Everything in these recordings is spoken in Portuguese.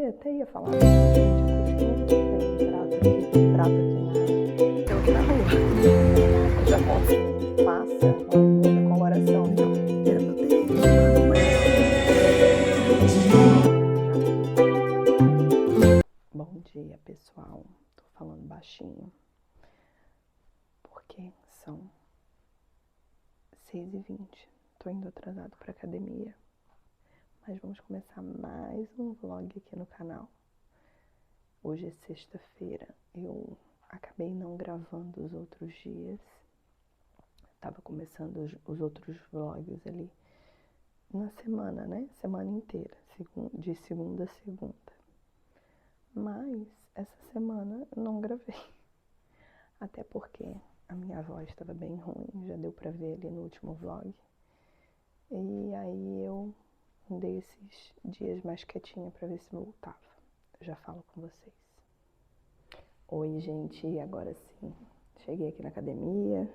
Eu até ia falar, gente, tem um prato aqui na rua. Eu já posso passa com toda a coloração. Bom dia, pessoal. Tô falando baixinho porque são 6h20. Tô indo atrasado pra academia. Mas vamos começar mais um vlog aqui no canal. Hoje é sexta-feira. Eu acabei não gravando os outros dias. Tava começando os outros vlogs ali na semana, né? Semana inteira, de segunda a segunda. Mas essa semana eu não gravei. Até porque a minha voz estava bem ruim, já deu pra ver ali no último vlog. E aí eu dei esses dias mais quietinha pra ver se voltava. Eu já falo com vocês. Oi, gente, agora sim. Cheguei aqui na academia.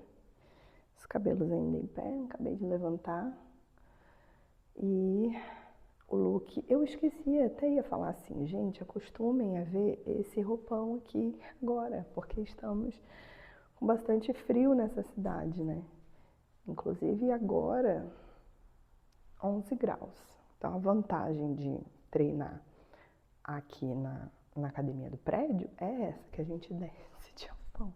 Os cabelos ainda em pé, acabei de levantar. E o look, eu esqueci, até ia falar assim, gente, acostumem a ver esse roupão aqui agora, porque estamos com bastante frio nessa cidade, né? Inclusive agora, 11 graus. Então a vantagem de treinar aqui na academia do prédio é essa, que a gente desce de roupão.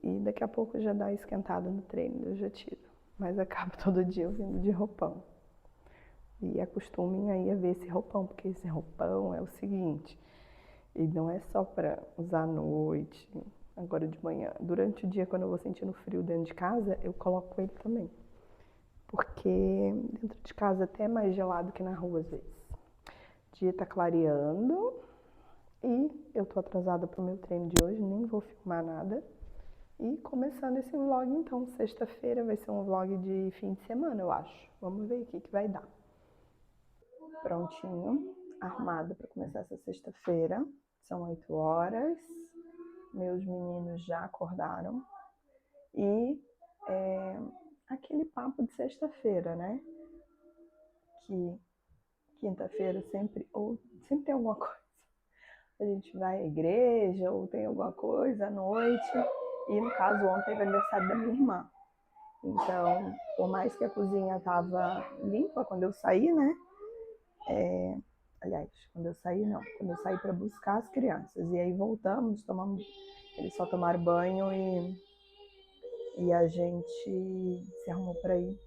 E daqui a pouco já dá esquentada no treino, eu já tiro. Mas acabo todo dia eu vindo de roupão. E acostumem aí a ver esse roupão, porque esse roupão é o seguinte, e não é só para usar à noite, agora de manhã. Durante o dia, quando eu vou sentindo frio dentro de casa, eu coloco ele também. Porque dentro de casa até é mais gelado que na rua às vezes. O dia tá clareando e eu tô atrasada pro meu treino de hoje, nem vou filmar nada. E começando esse vlog então, sexta-feira vai ser um vlog de fim de semana, eu acho. Vamos ver o que vai dar. Prontinho, arrumada para começar essa sexta-feira. São 8 horas. Meus meninos já acordaram. E aquele papo de sexta-feira, né? Que quinta-feira sempre tem alguma coisa. A gente vai à igreja ou tem alguma coisa à noite. E no caso ontem era aniversário da minha irmã. Então, por mais que a cozinha tava limpa quando eu saí, né? Aliás, quando eu saí para buscar as crianças. E aí voltamos, eles só tomaram banho e a gente se arrumou para ir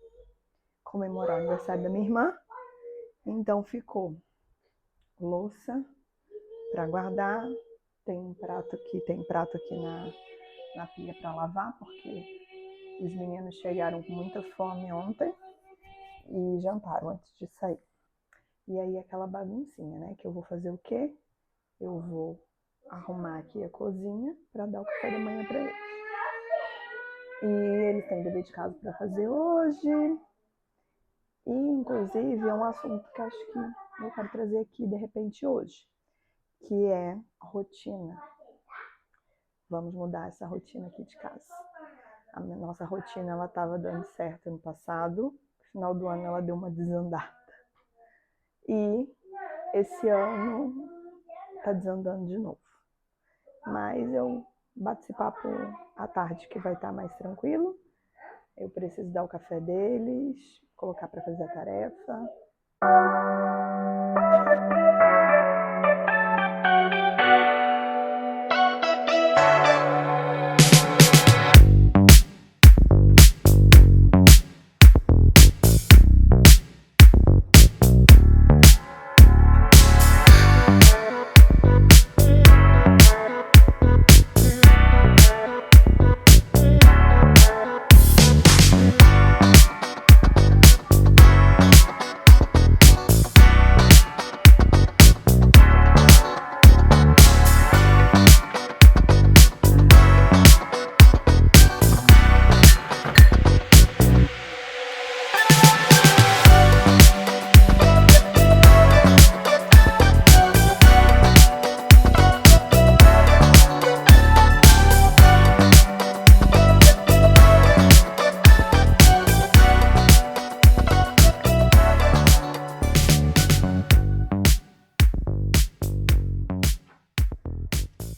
comemorar o aniversário da minha irmã. Então ficou louça para guardar, tem prato aqui na pia para lavar, porque os meninos chegaram com muita fome ontem e jantaram antes de sair. E aí aquela baguncinha, né? Que eu vou fazer o quê? Eu vou arrumar aqui a cozinha para dar o café da manhã para eles. E eles têm dever de casa para fazer hoje. E, inclusive, é um assunto que acho que eu quero trazer aqui, de repente, hoje. Que é rotina. Vamos mudar essa rotina aqui de casa. A nossa rotina, ela estava dando certo ano passado. No final do ano, ela deu uma desandada. E esse ano tá desandando de novo. Mas eu bato esse papo à tarde, que vai estar mais tranquilo. Eu preciso dar o café deles, colocar para fazer a tarefa.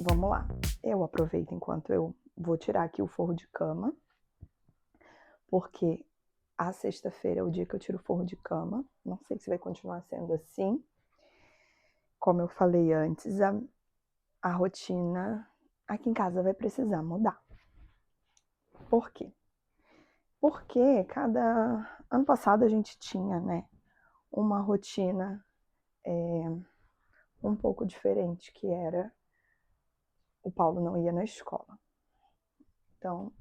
vamos lá. Eu aproveito enquanto eu vou tirar aqui o forro de cama, porque a sexta-feira é o dia que eu tiro o forro de cama. Não sei se vai continuar sendo assim. Como eu falei antes, a rotina aqui em casa vai precisar mudar. Por quê? Porque ano passado a gente tinha, né, uma rotina um pouco diferente, que era o Paulo não ia na escola. Então,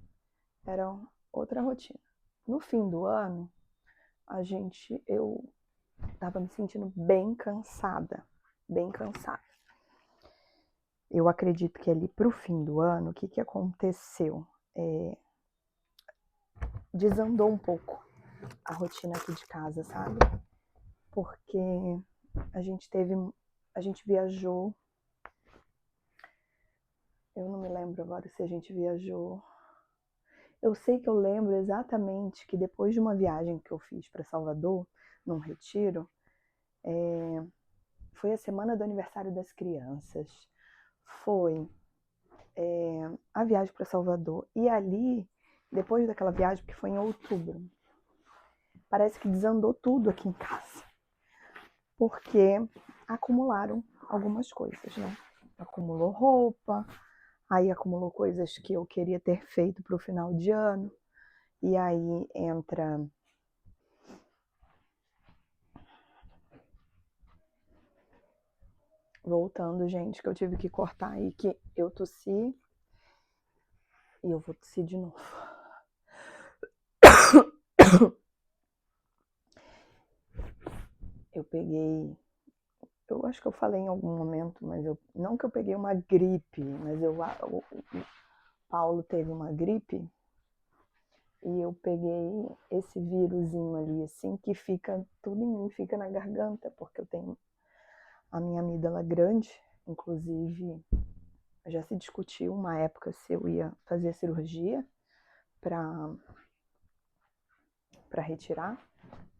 era outra rotina. No fim do ano, eu estava me sentindo bem cansada, bem cansada. Eu acredito que ali pro fim do ano, o que aconteceu? Desandou um pouco a rotina aqui de casa, sabe? Porque a gente viajou. Eu não me lembro agora se a gente viajou. Eu sei que eu lembro exatamente que depois de uma viagem que eu fiz para Salvador, num retiro, foi a semana do aniversário das crianças. Foi a viagem para Salvador. E ali, depois daquela viagem, que foi em outubro, parece que desandou tudo aqui em casa. Porque acumularam algumas coisas, né? Acumulou roupa, aí acumulou coisas que eu queria ter feito para o final de ano. E aí entra voltando, gente, que eu tive que cortar aí, que eu tossi e eu vou tossir de novo. Eu acho que eu falei em algum momento, mas não que eu peguei uma gripe, mas o Paulo teve uma gripe e eu peguei esse vírusinho ali, assim, que fica tudo em mim, fica na garganta, porque eu tenho a minha amígdala grande, inclusive já se discutiu uma época se eu ia fazer a cirurgia para retirar,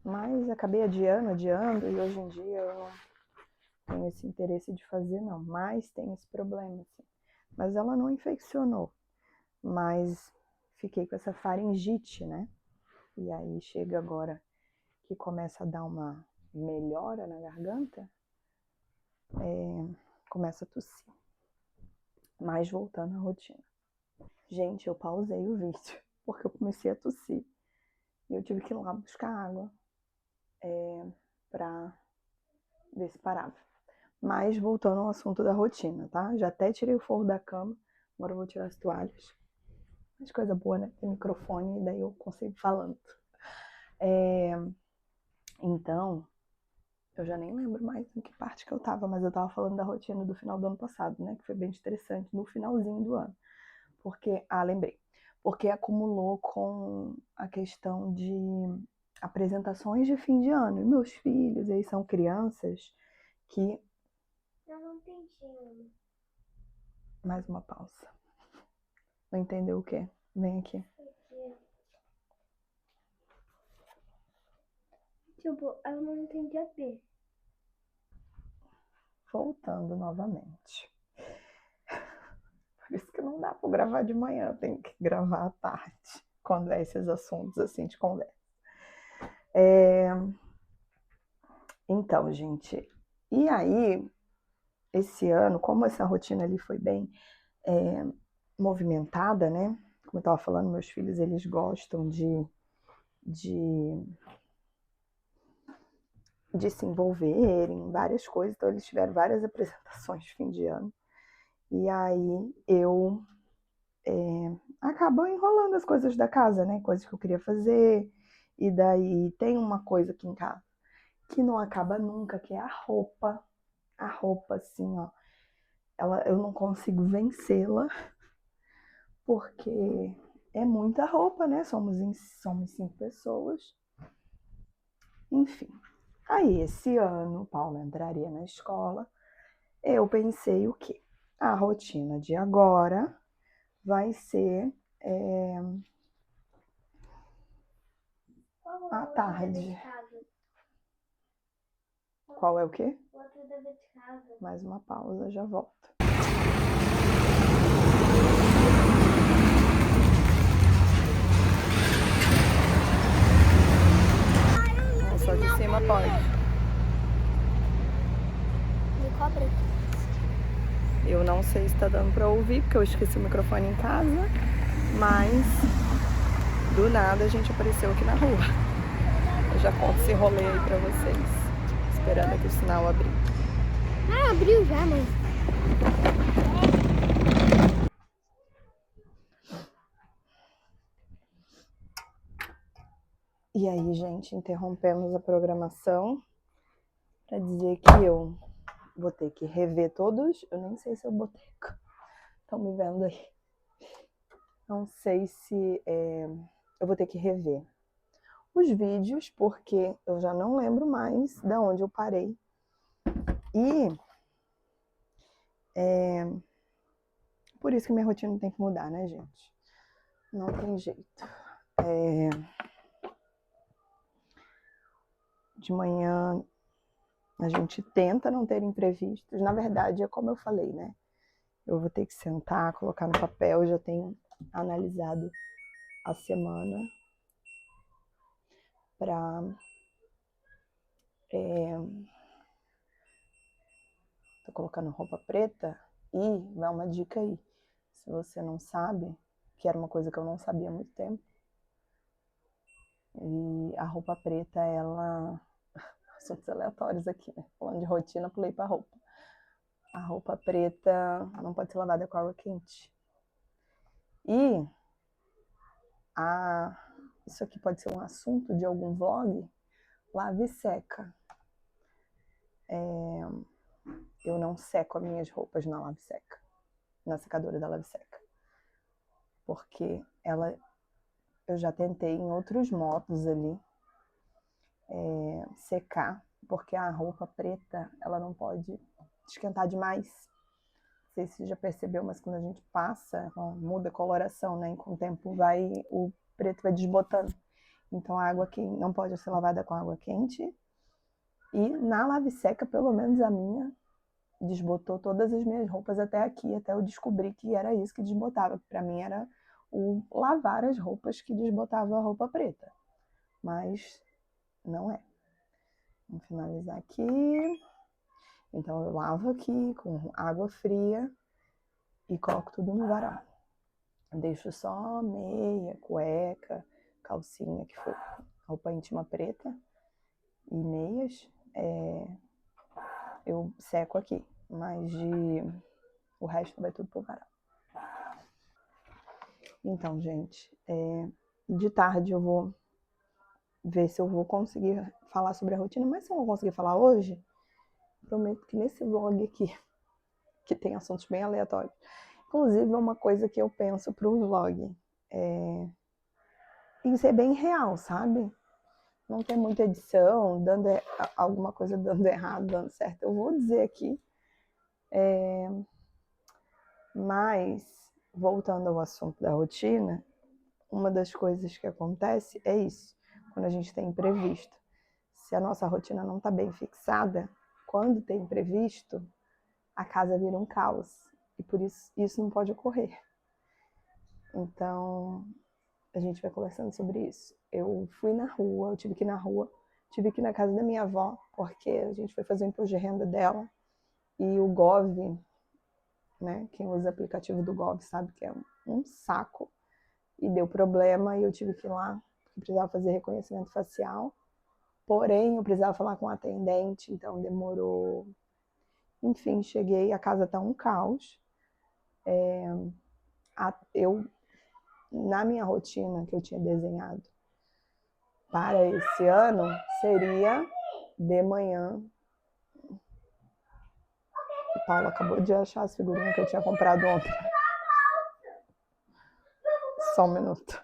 mas acabei adiando, e hoje em dia eu não tenho esse interesse de fazer, não, mas tem esse problema, assim. Mas ela não infeccionou, mas fiquei com essa faringite, né? E aí chega agora que começa a dar uma melhora na garganta, começa a tossir. Mas voltando à rotina. Gente, eu pausei o vídeo, porque eu comecei a tossir. E eu tive que ir lá buscar água pra ver se parava. Mas voltando ao assunto da rotina, tá? Já até tirei o forro da cama, agora eu vou tirar as toalhas. Mas coisa boa, né? Tem microfone e daí eu consigo falando. Então, eu já nem lembro mais em que parte que eu tava, mas eu tava falando da rotina do final do ano passado, né? Que foi bem interessante, no finalzinho do ano. Porque, lembrei. Porque acumulou com a questão de apresentações de fim de ano. E meus filhos, eles são crianças que... Eu não entendi. Mais uma pausa. Não entendeu o quê? Vem aqui. Tipo, eu não entendi a B. Voltando novamente. Por isso que não dá para gravar de manhã, tem que gravar à tarde, quando é esses assuntos assim de conversa. Então, gente, e aí, esse ano, como essa rotina ali foi bem movimentada, né? Como eu estava falando, meus filhos, eles gostam de se envolverem em várias coisas, então eles tiveram várias apresentações de fim de ano. E aí eu acabou enrolando as coisas da casa, né? Coisas que eu queria fazer. E daí tem uma coisa aqui em casa que não acaba nunca, que é a roupa. A roupa, assim, ó. Eu não consigo vencê-la, porque é muita roupa, né? Somos 5 pessoas. Enfim. Aí, esse ano, o Paulo entraria na escola. Eu pensei o quê? A rotina de agora vai ser à tarde. Qual é o quê? Outro dever de casa. Mais uma pausa, já volto. pode. Me cobra. Eu não sei se tá dando pra ouvir, porque eu esqueci o microfone em casa, mas do nada a gente apareceu aqui na rua. Eu já conto esse rolê aí pra vocês, esperando aqui o sinal abrir. Ah, abriu já, mãe. E aí, gente, interrompemos a programação para dizer que eu vou ter que rever todos. Eu nem sei se eu botei. Estão me vendo aí. Não sei se eu vou ter que rever os vídeos, porque eu já não lembro mais de onde eu parei. E por isso que minha rotina tem que mudar, né, gente? Não tem jeito. De manhã a gente tenta não ter imprevistos. Na verdade, é como eu falei, né? Eu vou ter que sentar, colocar no papel. Eu já tenho analisado a semana para... Tô colocando roupa preta e vai uma dica aí. Se você não sabe, que era uma coisa que eu não sabia há muito tempo, e a roupa preta, ela... Assuntos aleatórios aqui, né? Falando de rotina, pulei pra roupa. A roupa preta não pode ser lavada com água quente. E isso aqui pode ser um assunto de algum vlog. Lave e seca. Eu não seco as minhas roupas na lave seca, na secadora da lave seca, porque eu já tentei em outros modos ali secar, porque a roupa preta ela não pode esquentar demais. Não sei se você já percebeu, mas quando a gente passa, muda a coloração, né? E com o tempo o preto vai desbotando. Então a água que não pode ser lavada com água quente. E na lave seca, pelo menos a minha, desbotou todas as minhas roupas até aqui, até eu descobrir que era isso que desbotava. Para mim era o lavar as roupas que desbotava a roupa preta. Mas não é. Vamos finalizar aqui. Então eu lavo aqui com água fria e coloco tudo no varal. Deixo só meia, cueca, calcinha, que for roupa íntima preta e meias. Eu seco aqui, mas o resto vai tudo pro varal. Então, gente, de tarde eu vou ver se eu vou conseguir falar sobre a rotina, mas se eu não conseguir falar hoje, prometo que nesse vlog aqui, que tem assuntos bem aleatórios, inclusive é uma coisa que eu penso pro vlog, tem que ser bem real, sabe? Não ter muita edição, dando alguma coisa dando errado, dando certo, eu vou dizer aqui. Mas, voltando ao assunto da rotina, uma das coisas que acontece é isso, quando a gente tem imprevisto. Se a nossa rotina não está bem fixada, quando tem imprevisto, a casa vira um caos. E por isso não pode ocorrer. Então, a gente vai conversando sobre isso. Eu fui na rua, eu tive que ir na rua, tive que ir na casa da minha avó, porque a gente foi fazer o imposto de renda dela. E o Gov, né, quem usa o aplicativo do Gov sabe que é um saco. E deu problema e eu tive que ir lá, porque precisava fazer reconhecimento facial. Porém, eu precisava falar com o atendente, então demorou. Enfim, cheguei, a casa tá um caos. Na minha rotina que eu tinha desenhado para esse ano, seria de manhã. A Paula acabou de achar as figurinhas que eu tinha comprado ontem. Só um minuto.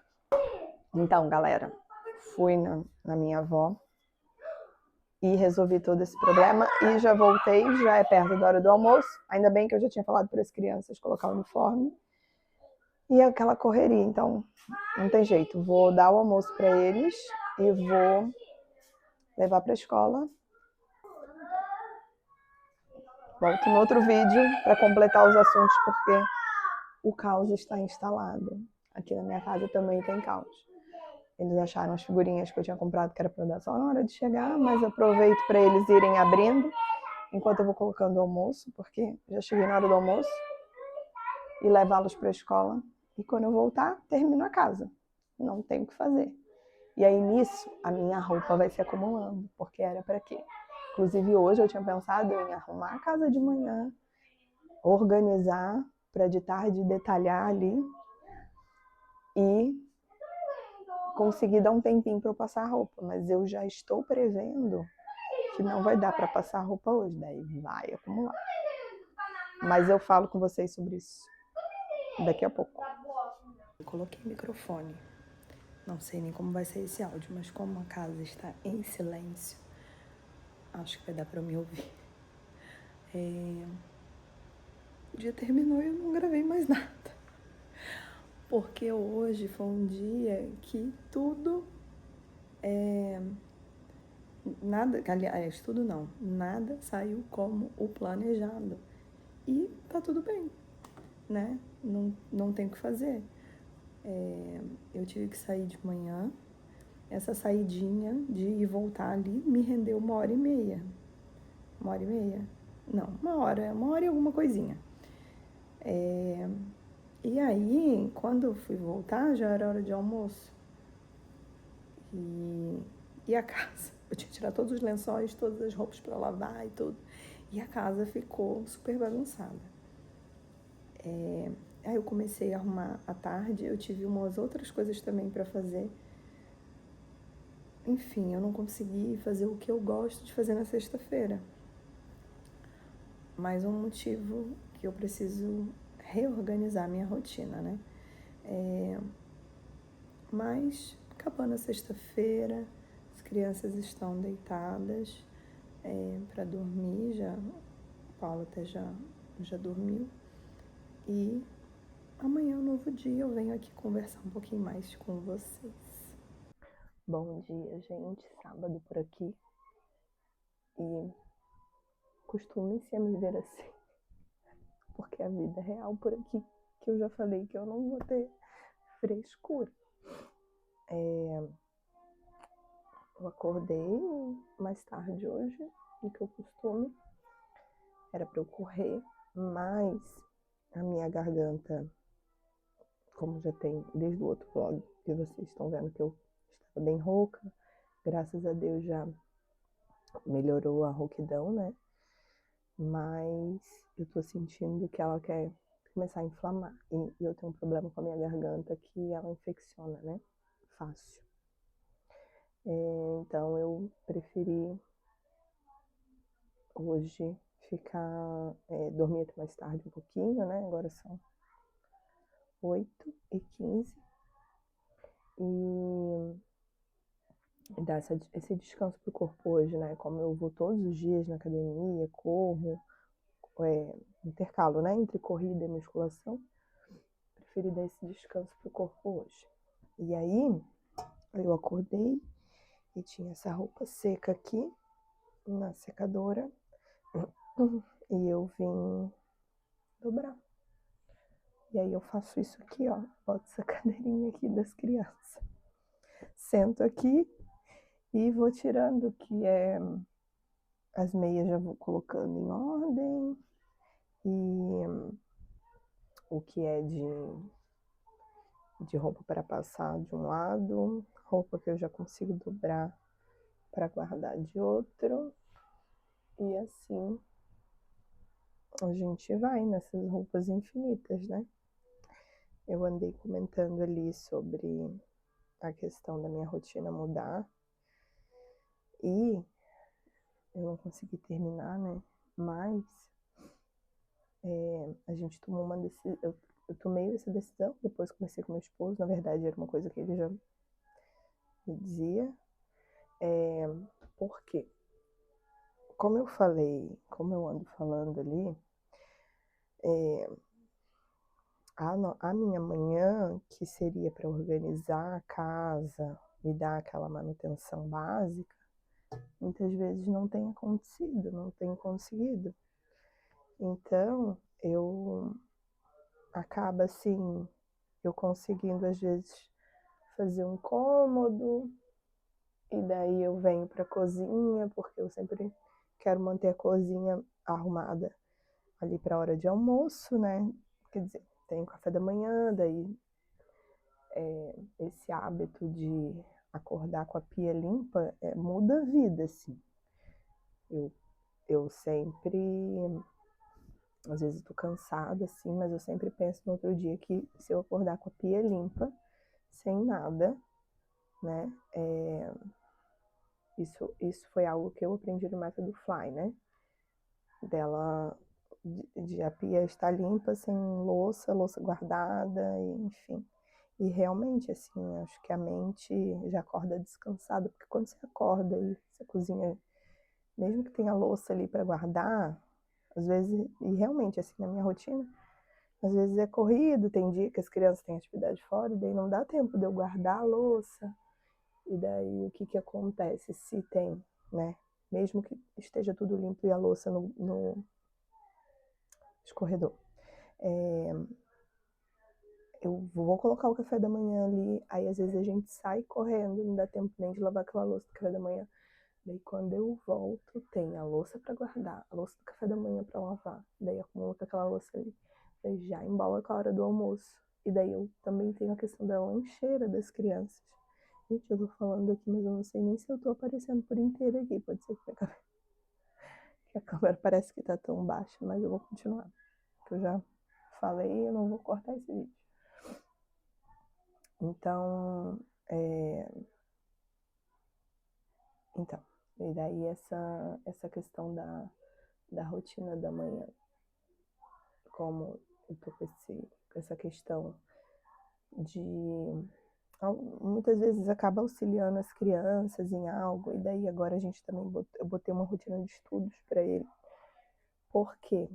Então, galera, fui na minha avó e resolvi todo esse problema e já voltei, já é perto da hora do almoço. Ainda bem que eu já tinha falado para as crianças colocar o uniforme. E aquela correria, então não tem jeito. Vou dar o almoço para eles e vou levar para a escola. Volto no outro vídeo para completar os assuntos, porque o caos está instalado. Aqui na minha casa também tem caos. Eles acharam as figurinhas que eu tinha comprado que era para dar só na hora de chegar, mas aproveito para eles irem abrindo enquanto eu vou colocando o almoço, porque já cheguei na hora do almoço, e levá-los para a escola. E quando eu voltar, termino a casa. Não tem o que fazer. E aí nisso, a minha roupa vai se acumulando, porque era para quê? Inclusive hoje eu tinha pensado em arrumar a casa de manhã, organizar para de tarde detalhar ali e conseguir dar um tempinho para eu passar a roupa, mas eu já estou prevendo que não vai dar para passar a roupa hoje, daí vai acumular. Mas eu falo com vocês sobre isso daqui a pouco. Eu coloquei o microfone, não sei nem como vai ser esse áudio, mas como a casa está em silêncio, acho que vai dar para me ouvir. O dia terminou e eu não gravei mais nada, porque hoje foi um dia que tudo nada, aliás, tudo não, nada saiu como o planejado. E tá tudo bem, né? Não tem o que fazer. Eu tive que sair de manhã. Essa saidinha de ir e voltar ali me rendeu 1h30. 1h30? Não, 1 hora e alguma coisinha. E aí, quando eu fui voltar, já era hora de almoço. E a casa, eu tinha que tirar todos os lençóis, todas as roupas para lavar e tudo. E a casa ficou super bagunçada. Aí eu comecei a arrumar à tarde, eu tive umas outras coisas também para fazer. Enfim, eu não consegui fazer o que eu gosto de fazer na sexta-feira. Mais um motivo que eu preciso reorganizar a minha rotina, né? Mas, acabando a sexta-feira, as crianças estão deitadas para dormir, o Paulo até já dormiu. E amanhã é um novo dia, eu venho aqui conversar um pouquinho mais com vocês. Bom dia, gente. Sábado por aqui. E costumem-se a me ver assim, porque a vida é real por aqui, que eu já falei que eu não vou ter frescura. Eu acordei mais tarde hoje do que eu costume. Era para eu correr, mas a minha garganta, como já tem desde o outro vlog, que vocês estão vendo que eu estava bem rouca, graças a Deus já melhorou a rouquidão, né? Mas eu tô sentindo que ela quer começar a inflamar. E eu tenho um problema com a minha garganta que ela infecciona, né? Fácil. Então eu preferi hoje dormir até mais tarde um pouquinho, né? Agora são 8h15. E dar esse descanso pro corpo hoje, né? Como eu vou todos os dias na academia, corro, intercalo, né? Entre corrida e musculação, preferi dar esse descanso pro corpo hoje. E aí, eu acordei e tinha essa roupa seca aqui na secadora e eu vim dobrar. E aí eu faço isso aqui, ó, boto essa cadeirinha aqui das crianças. Sento aqui e vou tirando, as meias já vou colocando em ordem e o que é de roupa para passar de um lado, roupa que eu já consigo dobrar para guardar de outro, e assim a gente vai nessas roupas infinitas, né? Eu andei comentando ali sobre a questão da minha rotina mudar e eu não consegui terminar, né? Mas a gente tomou uma decisão, eu tomei essa decisão, depois conversei com meu esposo, na verdade era uma coisa que ele já me dizia, porque, como eu falei, como eu ando falando ali, a minha manhã, que seria para organizar a casa e dar aquela manutenção básica, muitas vezes não tem acontecido, não tenho conseguido. Então, acaba assim, eu conseguindo às vezes fazer um cômodo, e daí eu venho para a cozinha, porque eu sempre quero manter a cozinha arrumada ali para a hora de almoço, né? Quer dizer, tem café da manhã, daí esse hábito de acordar com a pia limpa muda a vida, assim. Eu sempre, às vezes estou cansada, assim, mas eu sempre penso no outro dia que se eu acordar com a pia limpa, sem nada, né? Isso foi algo que eu aprendi no método Fly, né? Dela, de a pia estar limpa, sem louça guardada, enfim. E realmente, assim, acho que a mente já acorda descansada, porque quando você acorda e você cozinha, mesmo que tenha louça ali para guardar, às vezes, e realmente, assim, na minha rotina, às vezes é corrido, tem dia que as crianças têm atividade fora, e daí não dá tempo de eu guardar a louça. E daí o que acontece se tem, né? Mesmo que esteja tudo limpo e a louça no escorredor. Eu vou colocar o café da manhã ali, aí às vezes a gente sai correndo, não dá tempo nem de lavar aquela louça do café da manhã. Daí quando eu volto, tem a louça para guardar, a louça do café da manhã para lavar. Daí acumula aquela louça ali. Daí já embola com a hora do almoço. E daí eu também tenho a questão da lancheira das crianças. Gente, eu tô falando aqui, mas eu não sei nem se eu tô aparecendo por inteiro aqui. Pode ser que a câmera parece que tá tão baixa, mas eu vou continuar. Que eu já falei e eu não vou cortar esse vídeo. Então, e daí essa questão da rotina da manhã, como eu tô com essa questão de muitas vezes acaba auxiliando as crianças em algo, e daí agora a gente também eu botei uma rotina de estudos para ele. Por quê?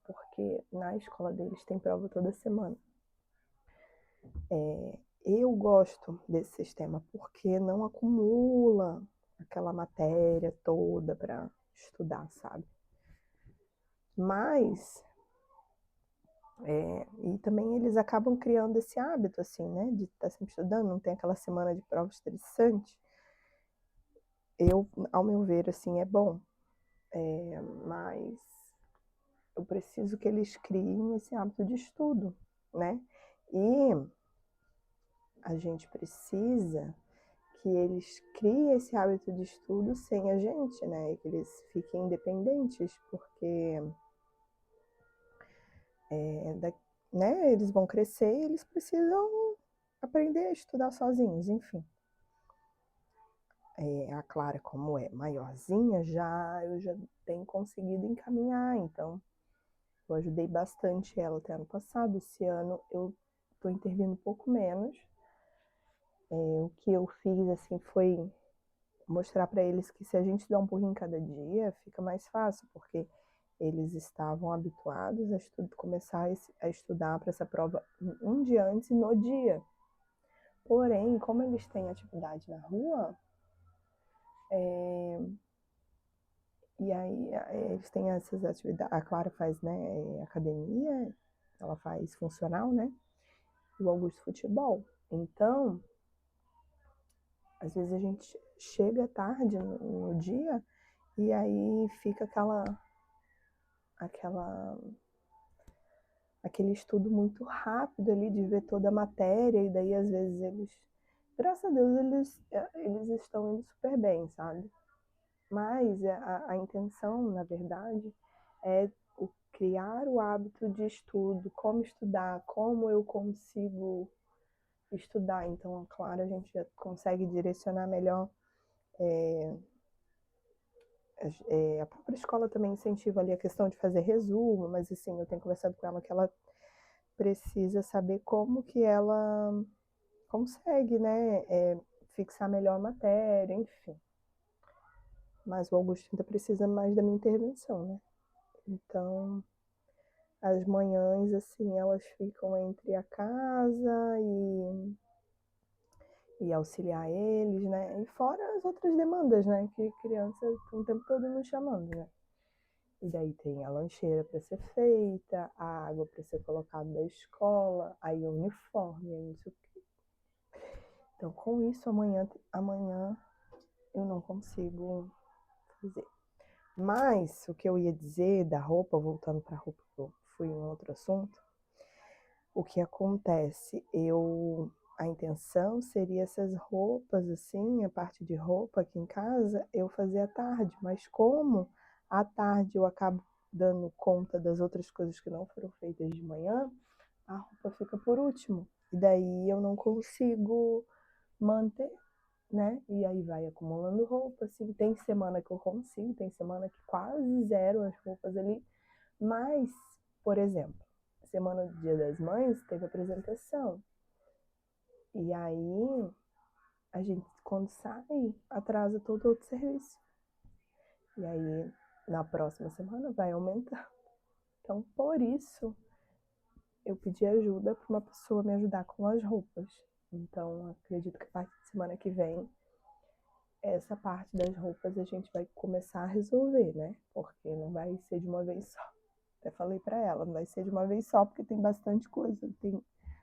Porque na escola deles tem prova toda semana. Eu gosto desse sistema porque não acumula aquela matéria toda para estudar, sabe? Mas e também eles acabam criando esse hábito, assim, né? De estar sempre estudando, não tem aquela semana de prova estressante. Ao meu ver, assim, é bom. Mas eu preciso que eles criem esse hábito de estudo, né? E a gente precisa que eles criem esse hábito de estudo sem a gente, né? Que eles fiquem independentes, porque né? Eles vão crescer e eles precisam aprender a estudar sozinhos, enfim. A Clara, como é maiorzinha, eu já tenho conseguido encaminhar, então eu ajudei bastante ela até ano passado. Esse ano eu estou intervindo um pouco menos. O que eu fiz assim foi mostrar para eles que se a gente dá um pouquinho cada dia, fica mais fácil, porque eles estavam habituados a começar a estudar para essa prova um dia antes e no dia. Porém, como eles têm atividade na rua, e aí eles têm essas atividades, a Clara faz, né, academia, ela faz funcional, né, e o Augusto futebol. Então, às vezes a gente chega tarde no dia e aí fica aquele estudo muito rápido ali de ver toda a matéria, e daí às vezes graças a Deus, eles estão indo super bem, sabe? Mas a intenção, na verdade, é criar o hábito de estudo, como estudar, como eu consigo estudar. Então, claro, a gente já consegue direcionar melhor. A própria escola também incentiva ali a questão de fazer resumo, mas assim, eu tenho conversado com ela que ela precisa saber como que ela consegue, né, fixar melhor a matéria, enfim. Mas o Augusto ainda precisa mais da minha intervenção, né? Então, as manhãs, assim, elas ficam entre a casa e auxiliar eles, né? E fora as outras demandas, né? Que criança estão o tempo todo nos chamando, né? E daí tem a lancheira para ser feita, a água para ser colocada da escola, aí o uniforme, aí não sei o quê. Então, com isso, amanhã eu não consigo fazer. Mas, o que eu ia dizer da roupa, voltando pra roupa, eu fui em outro assunto. O que acontece? A intenção seria essas roupas, assim, a parte de roupa aqui em casa, eu fazer à tarde. Mas como à tarde eu acabo dando conta das outras coisas que não foram feitas de manhã, a roupa fica por último. E daí eu não consigo manter, né? E aí vai acumulando roupa, assim. Tem semana que eu consigo, tem semana que quase zero as roupas ali. Mas, por exemplo, semana do Dia das Mães teve apresentação. E aí a gente, quando sai, atrasa todo outro serviço. E aí na próxima semana vai aumentar. Então, por isso, eu pedi ajuda para uma pessoa me ajudar com as roupas. Então, acredito que a partir de semana que vem, essa parte das roupas a gente vai começar a resolver, né? Porque não vai ser de uma vez só. Até falei para ela, não vai ser de uma vez só, porque tem bastante coisa, tem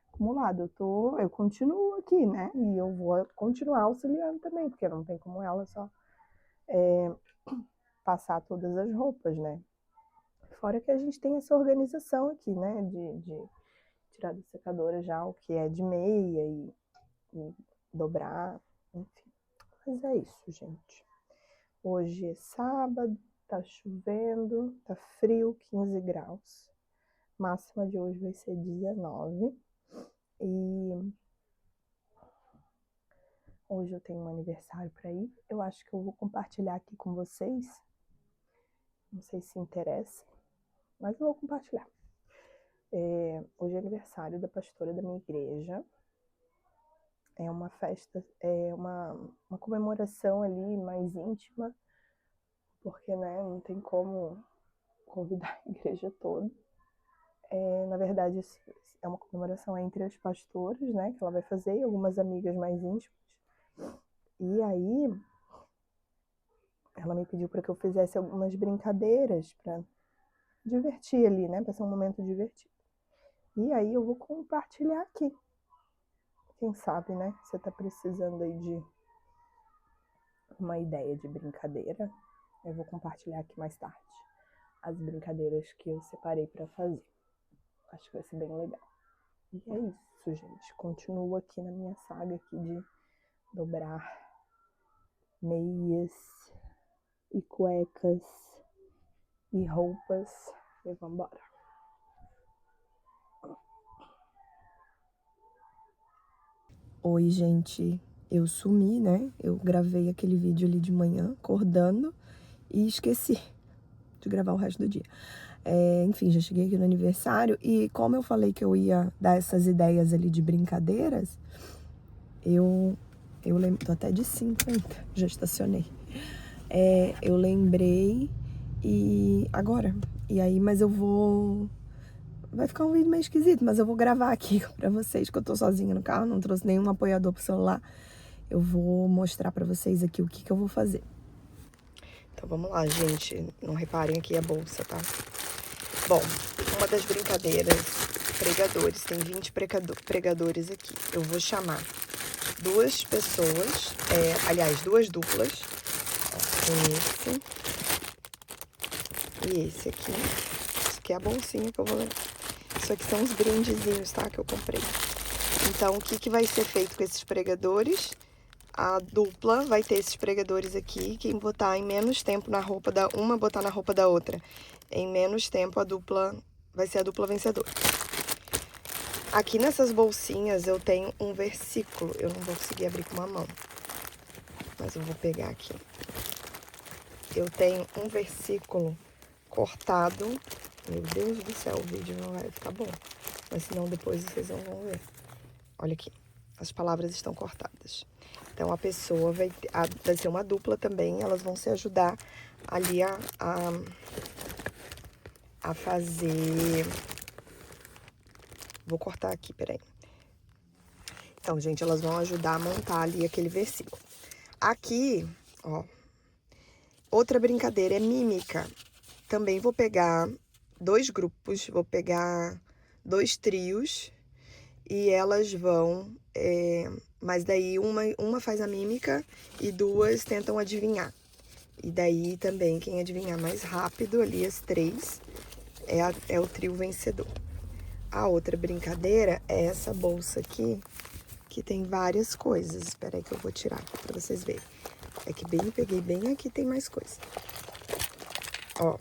acumulado. Eu continuo aqui, né? E eu vou continuar auxiliando também, porque não tem como ela só passar todas as roupas, né? Fora que a gente tem essa organização aqui, né? De tirar da secadora já o que é de meia e dobrar, enfim. Mas é isso, gente. Hoje é sábado, tá chovendo, tá frio, 15 graus. Máxima de hoje vai ser 19. E hoje eu tenho um aniversário para ir. Eu acho que eu vou compartilhar aqui com vocês. Não sei se interessa, mas eu vou compartilhar. Hoje é aniversário da pastora da minha igreja. É uma festa, é uma comemoração ali mais íntima, porque, né, não tem como convidar a igreja toda. Na verdade, é uma comemoração entre as pastoras, né, que ela vai fazer, e algumas amigas mais íntimas. E aí, ela me pediu para que eu fizesse algumas brincadeiras para divertir ali, né, para ser um momento divertido. E aí eu vou compartilhar aqui. Quem sabe, né, você tá precisando aí de uma ideia de brincadeira. Eu vou compartilhar aqui mais tarde as brincadeiras que eu separei para fazer. Acho que vai ser bem legal. E é isso, gente. Continuo aqui na minha saga aqui de dobrar meias e cuecas e roupas. E vambora. Oi, gente. Eu sumi, né? Eu gravei aquele vídeo ali de manhã, acordando, e esqueci de gravar o resto do dia. Enfim, já cheguei aqui no aniversário e como eu falei que eu ia dar essas ideias ali de brincadeiras, eu lembro, tô até de 5 ainda, já estacionei. Eu lembrei mas eu vou... Vai ficar um vídeo meio esquisito, mas eu vou gravar aqui pra vocês, que eu tô sozinha no carro, não trouxe nenhum apoiador pro celular. Eu vou mostrar pra vocês aqui o que eu vou fazer. Então vamos lá, gente. Não reparem aqui a bolsa, tá? Bom, uma das brincadeiras, pregadores, tem 20 pregadores aqui. Eu vou chamar duas pessoas, duas duplas. Ó, esse e esse aqui. Isso aqui é a bolsinha que eu vou levar. Isso aqui são os brindezinhos, tá? Que eu comprei. Então, o que vai ser feito com esses pregadores? A dupla vai ter esses pregadores aqui. Quem botar em menos tempo na roupa da uma, botar na roupa da outra. Em menos tempo, a dupla vai ser a dupla vencedora. Aqui nessas bolsinhas eu tenho um versículo. Eu não vou conseguir abrir com uma mão, mas eu vou pegar aqui. Eu tenho um versículo cortado. Meu Deus do céu, o vídeo não vai ficar bom. Mas senão depois vocês não vão ver. Olha aqui, as palavras estão cortadas. Então a pessoa vai ser uma dupla também. Elas vão se ajudar ali a fazer... Vou cortar aqui, peraí. Então, gente, elas vão ajudar a montar ali aquele versículo. Aqui, ó, outra brincadeira é mímica. Também vou pegar 2 grupos, vou pegar 2 trios e elas vão... mas daí uma faz a mímica e duas tentam adivinhar. E daí também quem adivinhar mais rápido ali, as três, é o trio vencedor. A outra brincadeira é essa bolsa aqui, que tem várias coisas. Espera aí que eu vou tirar aqui pra vocês verem. É que peguei bem aqui, tem mais coisa. Ó,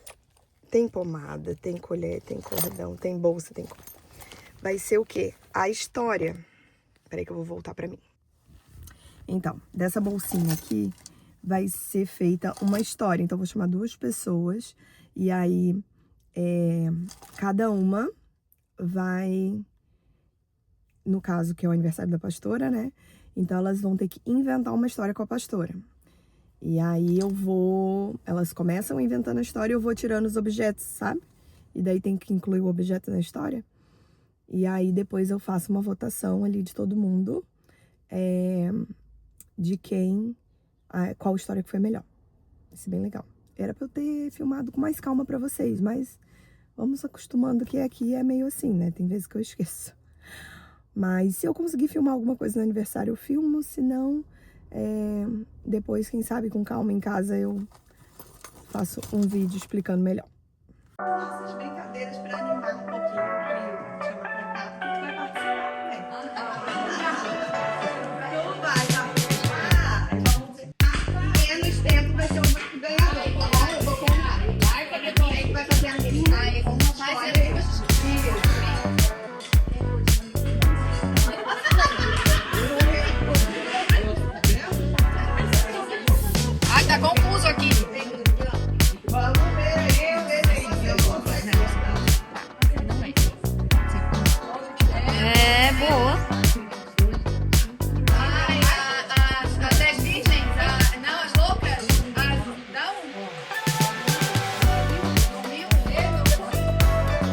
tem pomada, tem colher, tem cordão, tem bolsa, tem... Vai ser o quê? A história. Espera aí que eu vou voltar pra mim. Então, dessa bolsinha aqui, vai ser feita uma história. Então, eu vou chamar duas pessoas. E aí, cada uma vai... No caso, que é o aniversário da pastora, né? Então, elas vão ter que inventar uma história com a pastora. E aí, elas começam inventando a história e eu vou tirando os objetos, sabe? E daí tem que incluir o objeto na história. E aí, depois eu faço uma votação ali de todo mundo. De qual história que foi melhor. Isso é bem legal. Era pra eu ter filmado com mais calma pra vocês, mas vamos acostumando que aqui é meio assim, né? Tem vezes que eu esqueço. Mas se eu conseguir filmar alguma coisa no aniversário, eu filmo. Se não, depois, quem sabe, com calma em casa, eu faço um vídeo explicando melhor. Nossas brincadeiras pra animar um pouquinho o trio. Chamar pra cá, porque tu vai participar, né? Tu vai participar. Menos tempo vai ser o ganhador. Eu vou contar. Quem é que vai fazer a lista? Ai, tá confuso aqui. Vamos ver aí, eu vou fazer. É, boa. Ai, as 10 virgens, não, as loucas, não.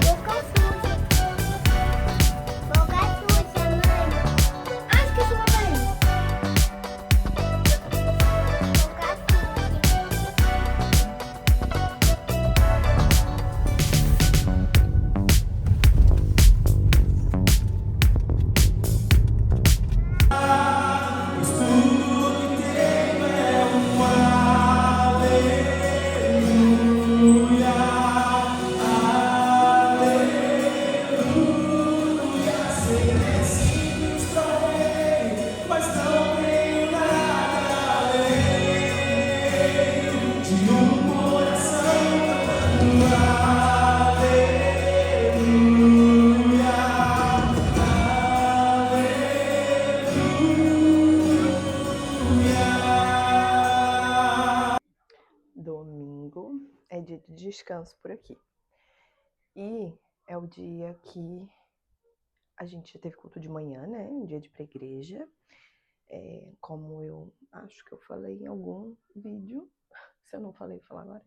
Boca suja. Boca suja, mãe. Ah, esqueci uma coisa. Boca suja. Domingo é dia de descanso por aqui. E é o dia que a gente já teve culto de manhã, né? Um dia de ir pra igreja. Como eu acho que eu falei em algum vídeo, se eu não falei, vou falar agora.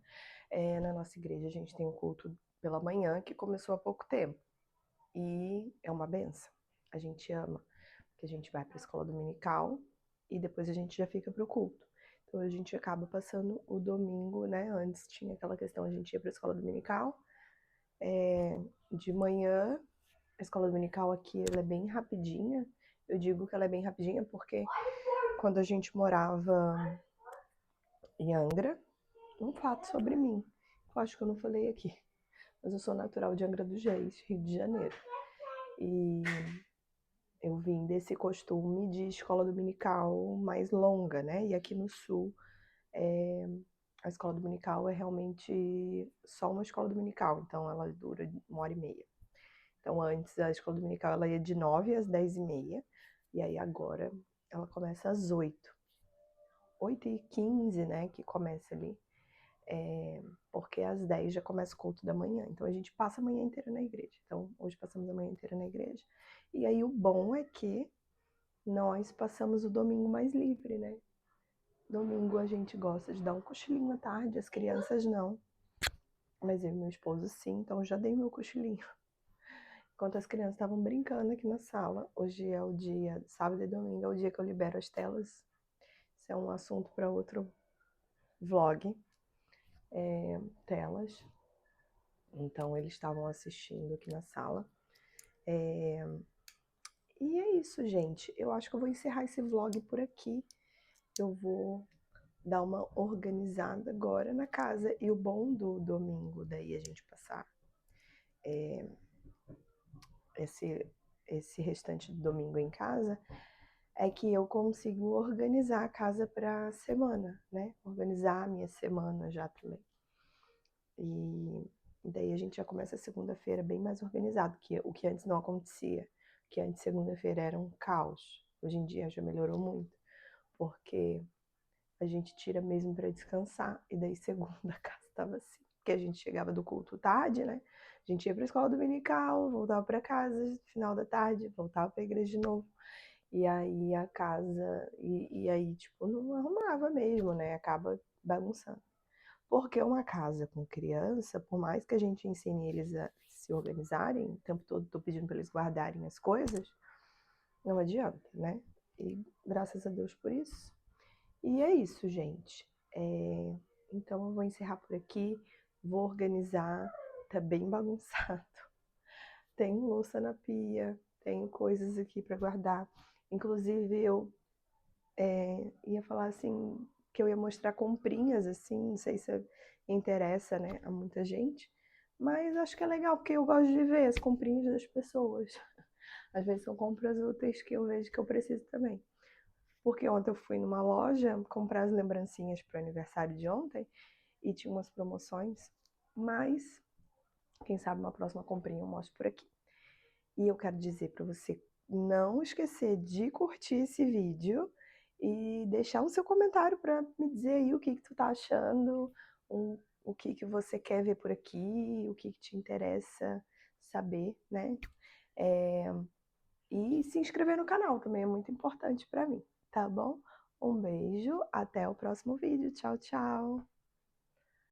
Na nossa igreja a gente tem um culto pela manhã que começou há pouco tempo. E é uma benção. A gente ama, porque a gente vai para a escola dominical e depois a gente já fica pro culto. Então a gente acaba passando o domingo, né? Antes tinha aquela questão, a gente ia para a escola dominical. De manhã, a escola dominical aqui ela é bem rapidinha. Eu digo que ela é bem rapidinha porque quando a gente morava em Angra, um fato sobre mim, eu acho que eu não falei aqui, mas eu sou natural de Angra dos Reis, Rio de Janeiro. E eu vim desse costume de escola dominical mais longa, né? E aqui no Sul, a escola dominical é realmente só uma escola dominical, então ela dura 1h30. Então antes a escola dominical ela ia de 9 às 10h30, e aí agora ela começa às 8. 8h15, né, que começa ali, porque às 10 já começa o culto da manhã. Então a gente passa a manhã inteira na igreja. Então hoje passamos a manhã inteira na igreja. E aí o bom é que nós passamos o domingo mais livre, né? Domingo a gente gosta de dar um cochilinho à tarde, as crianças não. Mas eu e meu esposo sim, então eu já dei meu cochilinho. Enquanto as crianças estavam brincando aqui na sala, hoje é o dia, sábado e domingo, é o dia que eu libero as telas. Isso é um assunto para outro vlog. Telas. Então eles estavam assistindo aqui na sala. E é isso, gente. Eu acho que eu vou encerrar esse vlog por aqui. Eu vou dar uma organizada agora na casa. E o bom do domingo, daí a gente passar esse restante do domingo em casa, é que eu consigo organizar a casa para a semana, né? Organizar a minha semana já também. E daí a gente já começa a segunda-feira bem mais organizado, que o que antes não acontecia. Que antes segunda-feira era um caos. Hoje em dia já melhorou muito, porque a gente tira mesmo para descansar. E daí segunda a casa estava assim, porque a gente chegava do culto tarde, né? A gente ia para a escola dominical, voltava para casa, final da tarde, voltava para a igreja de novo. E aí a casa, e aí, tipo, não arrumava mesmo, né? Acaba bagunçando. Porque uma casa com criança, por mais que a gente ensine eles a se organizarem, o tempo todo tô pedindo para eles guardarem as coisas, não adianta, né? E graças a Deus por isso. E é isso, gente. Então eu vou encerrar por aqui, vou organizar, tá bem bagunçado. Tenho louça na pia, tenho coisas aqui para guardar. Inclusive, eu ia falar assim, que eu ia mostrar comprinhas, assim, não sei se interessa, né, a muita gente, mas acho que é legal, porque eu gosto de ver as comprinhas das pessoas. Às vezes são compras úteis que eu vejo que eu preciso também. Porque ontem eu fui numa loja comprar as lembrancinhas para o aniversário de ontem e tinha umas promoções, mas quem sabe uma próxima comprinha eu mostro por aqui. E eu quero dizer para você não esquecer de curtir esse vídeo e deixar o seu comentário para me dizer aí o que tu tá achando, o que você quer ver por aqui, o que te interessa saber, né? E se inscrever no canal também é muito importante para mim, tá bom? Um beijo, até o próximo vídeo. Tchau, tchau!